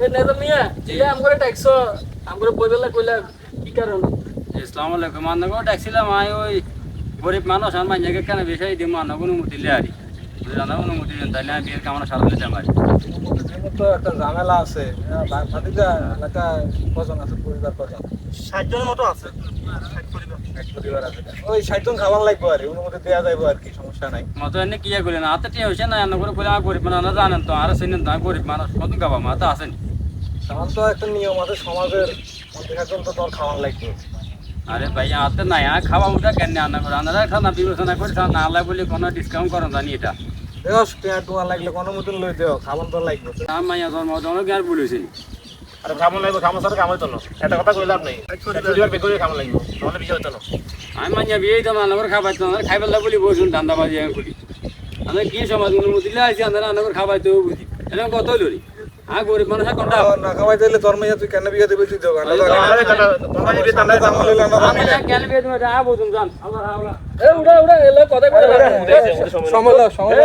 এ নেতা মিয়া জিলে আমগরে ট্যাক্সো আমগরে বইবেলা কইলা কি কারণ? আসসালামু আলাইকুম আন্নাগো ডাকছিলাম আই ওই গরিব মানুষ আর মাইয়াকে কেন বিষয় দিব আন্নাগো অনুমতি লে আরি জানা অনুমতি দেন তাইলে আমি বিয়ের কামনা সারা দিতে পারি তো একটা ঝামেলা আছে ভাতিজা এলাকা কজন আছে পরিবার কজন? 60 জনের মতো আছে। এক পরিবার আছে ওই 60 জন খাবার লাগবে আর অনুমতি দেওয়া যাইব আর কি সমস্যা নাই। মতো এনে কি কইলেন হাতে টিয়া হইছে না আন্নাগো কইলে আর গরিব মানুষ জানেন তো আর চিনেন তো গরিব মানুষ কত গাবা মাথা আছেন তখন তো একটা নিয়ম আছে সমাজের মধ্যে একজন তো তোর খাওয়ান লাগবে। আরে ভাই হাতে নাই আর খাওয়া উঠা কেন আন্নাগো আন্নারা খানা বিবেচনা করে না লাই বলে কোনো ডিসকাউন্ট করেন জানি এটা দেখো তোমার লাগলে কোনো মতন লই দেও খাবার তো লাগবে। আমার মাইয়া জন্ম অনেক আর বলেছেন আর খামন লাগবে খামন সাথে কামাই তো না এটা কথা কই লাভ নেই পরিবার বেকরে খামন লাগবে তাহলে বিয়ে হতো না আমি মাইয়া বিয়ে দিতাম আন্নাগো খাবাইতো না খাইবেলা বলি বসুন ধান্দাবাজি আমি করি আমরা কি সমাজ অনুমতি লে আইছি আন্নাগো খাবাইতেও বুঝি এরকম কত লরি আর গরিব মানুষ কোনটা না খাওয়াই দিলে তোর মেয়ে তুই কেন বিয়ে দিবি তুই দেও আমি কেন বিয়ে তুমি যা বসুন জান আল্লাহ আল্লাহ এ উড়া উড়া এলা কথা কইলা সময় সময়